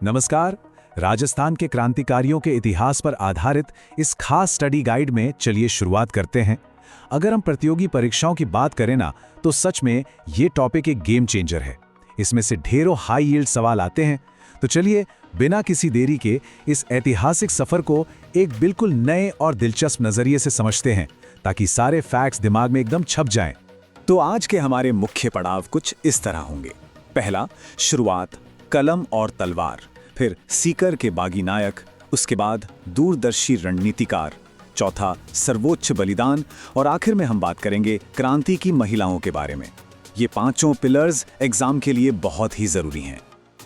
नमस्कार। राजस्थान के क्रांतिकारियों के इतिहास पर आधारित इस खास स्टडी गाइड में चलिए शुरुआत करते हैं। अगर हम प्रतियोगी परीक्षाओं की बात करें ना, तो सच में ये टॉपिक एक गेम चेंजर है। इसमें से ढेरों हाई यील्ड सवाल आते हैं। तो चलिए बिना किसी देरी के इस ऐतिहासिक सफर को एक बिल्कुल नए और दिलचस्प नजरिए से समझते हैं, ताकि सारे फैक्ट्स दिमाग में एकदम छप जाएं। तो आज के हमारे मुख्य पड़ाव कुछ इस तरह होंगे। पहला, शुरुआत, कलम और तलवार। फिर सीकर के बागी नायक। उसके बाद दूरदर्शी रणनीतिकार। चौथा, सर्वोच्च बलिदान। और आखिर में हम बात करेंगे क्रांति की महिलाओं के बारे में। ये पांचों पिलर्स एग्जाम के लिए बहुत ही जरूरी हैं।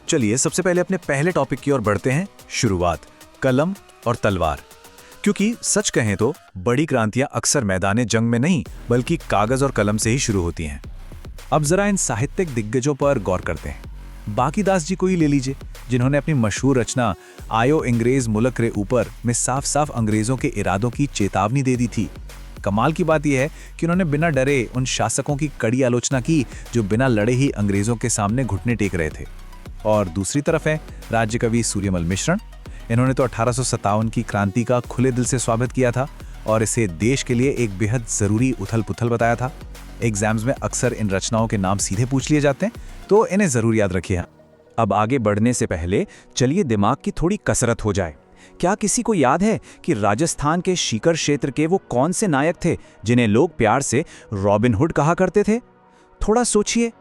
चलिए सबसे पहले अपने पहले टॉपिक की ओर बढ़ते हैं, शुरुआत, कलम और तलवार। क्योंकि सच कहें तो बड़ी क्रांतियां अक्सर मैदान जंग में नहीं, बल्कि कागज और कलम से ही शुरू होती हैं। अब जरा इन साहित्यिक दिग्गजों पर गौर करते हैं। बाकीदास जी को ही ले लीजिए, जिन्होंने अपनी मशहूर रचना आयो अंग्रेज मुल्क रे ऊपर में साफ साफ अंग्रेजों के इरादों की चेतावनी दे दी थी। कमाल की बात यह है कि उन्होंने बिना डरे उन शासकों की कड़ी आलोचना की जो बिना लड़े ही अंग्रेजों के सामने घुटने टेक रहे थे। और दूसरी तरफ है राज्य कवि सूर्यमल मिश्र। इन्होंने तो 1857 की क्रांति का खुले दिल से स्वागत किया था और इसे देश के लिए एक बेहद जरूरी उथल पुथल बताया था। एग्जाम्स में अक्सर इन रचनाओं के नाम सीधे पूछ लिए जाते हैं, तो इन्हें जरूर याद रखिए। अब आगे बढ़ने से पहले चलिए दिमाग की थोड़ी कसरत हो जाए। क्या किसी को याद है कि राजस्थान के सीकर क्षेत्र के वो कौन से नायक थे जिन्हें लोग प्यार से रॉबिन हुड कहा करते थे? थोड़ा सोचिए।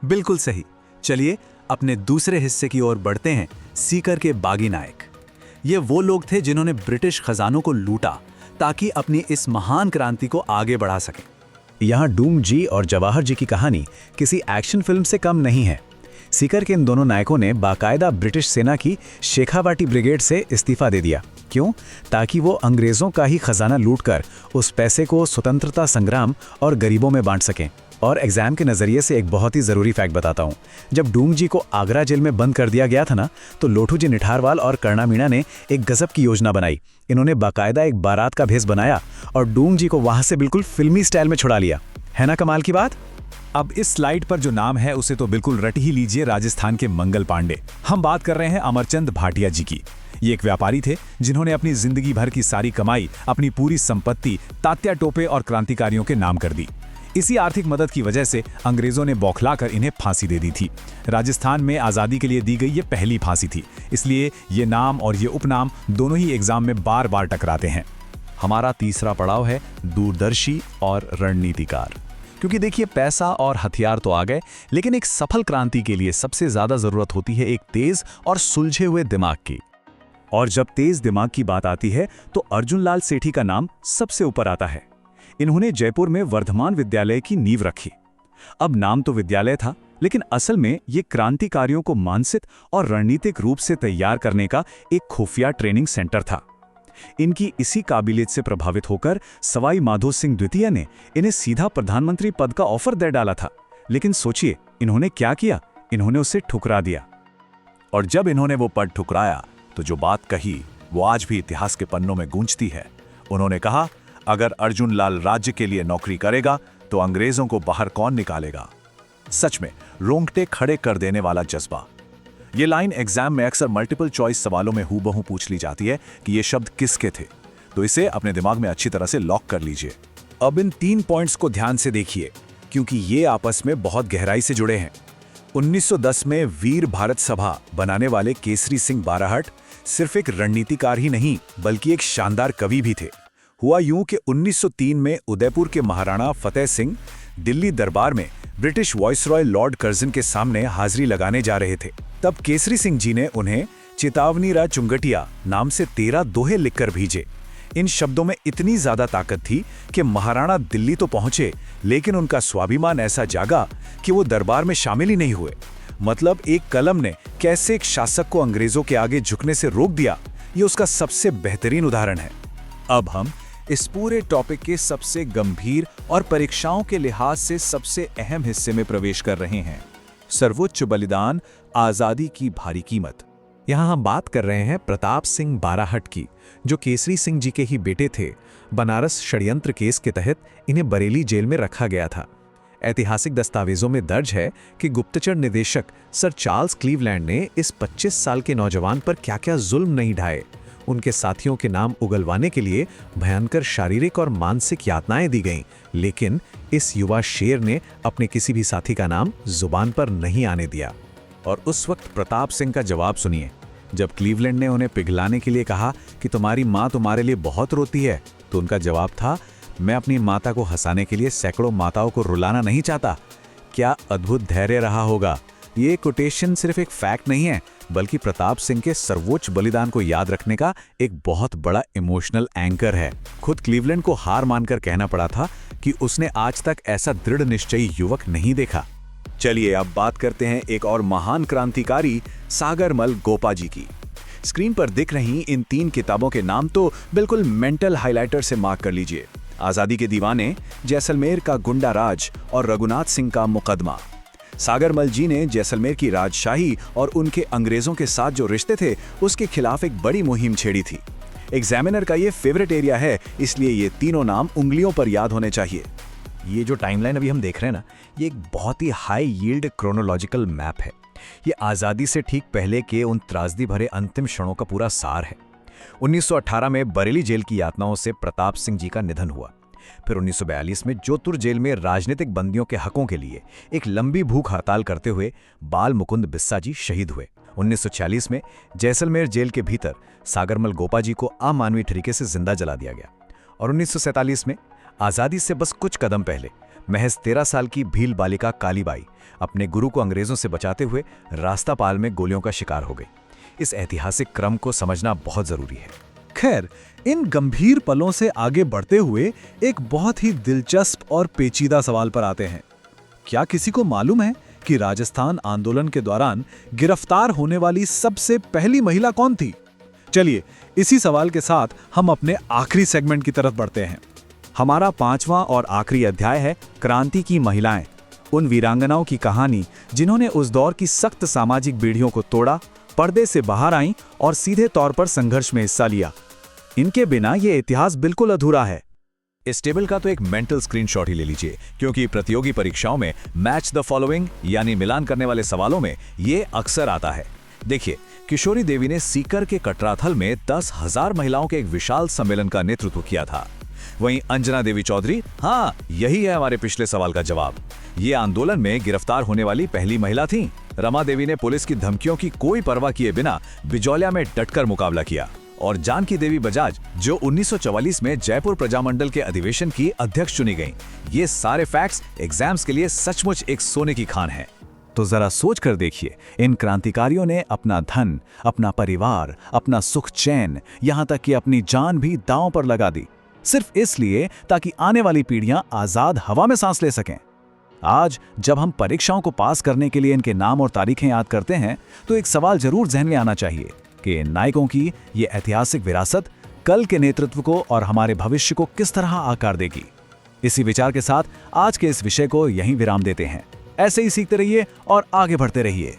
बिल्कुल सही। चलिए अपने दूसरे हिस्से की ओर बढ़ते हैं, सीकर के बागी नायक। ये वो लोग थे जिन्होंने ब्रिटिश खजानों को लूटा ताकि अपनी इस महान क्रांति को आगे बढ़ा सकें। यहाँ डूम जी और जवाहर जी की कहानी किसी एक्शन फिल्म से कम नहीं है। सीकर के इन दोनों नायकों ने बाकायदा ब्रिटिश सेना की शेखावाटी ब्रिगेड से इस्तीफा दे दिया। क्यों? ताकि वो अंग्रेजों का ही खजाना लूटकर उस पैसे को स्वतंत्रता संग्राम और गरीबों में बांट सकें। और एग्जाम के नजरिए से एक बहुत ही जरूरी फैक्ट बताता हूँ। जब डूंग जी को आगरा जेल में बंद कर दिया गया था ना, तो लोठू जी निठारवाल और कर्णा मीणा ने एक गजब की योजना बनाई। इन्होंने बाकायदा एक बारात का भेष बनाया और डूंग जी को वहां से बिल्कुल फिल्मी स्टाइल में छुड़ा लिया। है ना कमाल की बात? अब इस स्लाइड पर जो नाम है उसे तो बिल्कुल रट ही लीजिए, राजस्थान के मंगल पांडे। हम बात कर रहे हैं अमरचंद भाटिया जी की। ये एक व्यापारी थे जिन्होंने अपनी जिंदगी भर की सारी कमाई, अपनी पूरी संपत्ति तात्या टोपे और क्रांतिकारियों के नाम कर दी। इसी आर्थिक मदद की वजह से अंग्रेजों ने बौखलाकर इन्हें फांसी दे दी थी। राजस्थान में आज़ादी के लिए दी गई ये पहली फांसी थी, इसलिए ये नाम और ये उपनाम दोनों ही एग्जाम में बार बार टकराते हैं। हमारा तीसरा पड़ाव है दूरदर्शी और रणनीतिकार। क्योंकि देखिए, पैसा और हथियार तो आ गए, लेकिन एक सफल क्रांति के लिए सबसे ज्यादा जरूरत होती है एक तेज और सुलझे हुए दिमाग की। और जब तेज दिमाग की बात आती है तो अर्जुन लाल सेठी का नाम सबसे ऊपर आता है। इन्होंने जयपुर में वर्धमान विद्यालय की नींव रखी। अब नाम तो विद्यालय था, लेकिन असल में ये क्रांतिकारियों को मानसिक और रणनीतिक रूप से तैयार करने का एक खुफिया ट्रेनिंग सेंटर था। इनकी इसी काबिलियत से प्रभावित होकर सवाई माधो सिंह द्वितीय ने इन्हें सीधा प्रधानमंत्री पद का ऑफर दे डाला था। लेकिन सोचिए इन्होंने क्या किया? इन्होंने उसे ठुकरा दिया। और जब इन्होंने वो पद ठुकराया तो जो बात कही वो आज भी इतिहास के पन्नों में गूंजती है। उन्होंने कहा, अगर अर्जुन लाल राज्य के लिए नौकरी करेगा तो अंग्रेजों को बाहर कौन निकालेगा। सच में रोंगटे खड़े कर देने वाला जज्बा। ये लाइन एग्जाम में अक्सर मल्टीपल चॉइस सवालों में हूबहू पूछ ली जाती है कि ये शब्द किसके थे, तो इसे अपने दिमाग में अच्छी तरह से लॉक कर लीजिए। अब इन 3 पॉइंट्स को ध्यान से देखिए, क्योंकि ये आपस में बहुत गहराई से जुड़े हैं। 1910 में वीर भारत सभा बनाने वाले केसरी सिंह बाराहट सिर्फ एक रणनीतिकार ही नहीं, बल्कि एक शानदार कवि भी थे। हुआ यूं कि 1903 में उदयपुर के महाराणा फतेह सिंह दिल्ली दरबार में ब्रिटिश वाइसरॉय लॉर्ड कर्जन के सामने हाजिरी लगाने जा रहे थे। तब केसरी सिंह जी ने उन्हें चेतावनी रा चुंगटिया नाम से 13 दोहे लिखकर भेजे। इन शब्दों में इतनी ज्यादा ताकत थी कि महाराणा दिल्ली तो पहुंचे, लेकिन उनका स्वाभिमान ऐसा जागा कि वो दरबार में शामिल ही नहीं हुए। मतलब एक कलम ने कैसे एक शासक को अंग्रेजों के आगे झुकने से रोक दिया, ये उसका सबसे बेहतरीन उदाहरण है। अब हम इस पूरे टॉपिक के सबसे गंभीर और परीक्षाओं के लिहाज से सबसे अहम हिस्से में प्रवेश कर रहे हैं, सर्वोच्च बलिदान, आजादी की भारी कीमत। यहाँ हम बात कर रहे हैं प्रताप सिंह बाराहट की, जो केसरी सिंह जी के ही बेटे थे। बनारस षड्यंत्र केस के तहत इन्हें बरेली जेल में रखा गया था। ऐतिहासिक दस्तावेजों में दर्ज है कि गुप्तचर निदेशक सर चार्ल्स क्लीवलैंड ने इस 25 साल के नौजवान पर क्या-क्या जुल्म नहीं ढाए। उनके साथियों के नाम उगलवाने के लिए भयंकर शारीरिक और मानसिक यातनाएं दी गईं, लेकिन इस युवा शेर ने अपने किसी भी साथी का नाम जुबान पर नहीं आने दिया। और उस वक्त प्रताप सिंह का जवाब सुनिए। जब क्लीवलैंड ने उन्हें पिघलाने के लिए कहा कि तुम्हारी माँ तुम्हारे लिए बहुत रोती है, तो उनका जवाब था, मैं अपनी माता को हंसाने के लिए सैकड़ों माताओं को रुलाना नहीं चाहता। क्या अद्भुत धैर्य रहा होगा। ये कोटेशन सिर्फ एक फैक्ट नहीं है, बल्कि प्रताप सिंह के सर्वोच्च बलिदान को याद रखने का एक बहुत बड़ा इमोशनल एंकर है। खुद क्लीवलैंड को हार मानकर कहना पड़ा था कि उसने आज तक ऐसा दृढ़ निश्चयी युवक नहीं देखा। चलिए अब बात करते हैं एक और महान क्रांतिकारी सागरमल गोपाजी की। स्क्रीन पर दिख रही इन 3 किताबों के नाम तो बिल्कुल मेंटल हाइलाइटर से मार्क कर लीजिए। आजादी के दीवाने, जैसलमेर का गुंडा राज और रघुनाथ सिंह का मुकदमा। सागरमल जी ने जैसलमेर की राजशाही और उनके अंग्रेजों के साथ जो रिश्ते थे उसके खिलाफ एक बड़ी मुहिम छेड़ी थी। एग्जामिनर का ये फेवरेट एरिया है, इसलिए ये तीनों नाम उंगलियों पर याद होने चाहिए। ये जो टाइमलाइन अभी हम देख रहे हैं ना, ये एक बहुत ही हाई यील्ड क्रोनोलॉजिकल मैप है। ये आज़ादी से ठीक पहले के उन त्रासदी भरे अंतिम क्षणों का पूरा सार है। 1918 में बरेली जेल की यातनाओं से प्रताप सिंह जी का निधन हुआ। फिर 1942 में जोधपुर जेल में राजनीतिक बंदियों के हकों के लिए एक लंबी भूख हड़ताल करते हुए बाल मुकुंद बिस्सा जी शहीद हुए। 1946 में जैसलमेर जेल के भीतर सागरमल गोपाजी को अमानवीय तरीके से जिंदा जला दिया गया। और 1947 में आज़ादी से बस कुछ कदम पहले महज 13 साल की भील बालिका कालीबाई अपने गुरु को अंग्रेजों से बचाते हुए रास्तापाल में गोलियों का शिकार हो गई। इस ऐतिहासिक क्रम को समझना बहुत जरूरी है। खैर, इन गंभीर पलों से आगे बढ़ते हुए एक बहुत ही दिलचस्प और पेचीदा सवाल पर आते हैं। क्या किसी को मालूम है कि राजस्थान आंदोलन के दौरान गिरफ्तार होने वाली सबसे पहली महिला कौन थी? चलिए, इसी सवाल के साथ हम अपने आखिरी सेगमेंट की तरफ बढ़ते हैं। हमारा 5वां और आखिरी अध्याय है क्रांति की महिलाएं। उन वीरांगनाओं की कहानी जिन्होंने उस दौर की सख्त सामाजिक बीड़ियों को तोड़ा, पर्दे से बाहर आईं और सीधे तौर पर संघर्ष में हिस्सा लिया। इनके बिना ये इतिहास बिल्कुल अधूरा है। इस टेबल का तो एक मेंटल स्क्रीनशॉट ही ले लीजिए, क्योंकि प्रतियोगी परीक्षाओं में मैच द फॉलोइंग यानी मिलान करने वाले सवालों में ये अक्सर आता है। देखिए, किशोरी देवी ने सीकर के कटराथल में 10,000 महिलाओं के एक विशाल सम्मेलन का नेतृत्व किया था। वहीं अंजना देवी चौधरी, हाँ, यही है हमारे पिछले सवाल का जवाब। ये आंदोलन में गिरफ्तार होने वाली पहली महिला थीं। रमा देवी ने पुलिस की धमकियों की कोई परवाह किए बिना बिजौलिया में डटकर मुकाबला किया। और जानकी देवी बजाज, जो 1944 में जयपुर प्रजामंडल के अधिवेशन की अध्यक्ष चुनी गईं। ये सारे फैक्ट्स एग्जाम्स के लिए सचमुच एक सोने की खान है। तो जरा सोच कर देखिए, इन क्रांतिकारियों ने अपना धन, अपना परिवार, अपना सुख चैन, यहाँ तक कि अपनी जान भी दांव पर लगा दी, सिर्फ इसलिए ताकि आने वाली पीढ़ियां आजाद हवा में सांस ले सकें। आज जब हम परीक्षाओं को पास करने के लिए इनके नाम और तारीखें याद करते हैं, तो एक सवाल जरूर जहन में आना चाहिए कि इन नायकों की ये ऐतिहासिक विरासत कल के नेतृत्व को और हमारे भविष्य को किस तरह आकार देगी। इसी विचार के साथ आज के इस विषय को यहीं विराम देते हैं। ऐसे ही सीखते रहिए और आगे बढ़ते रहिए।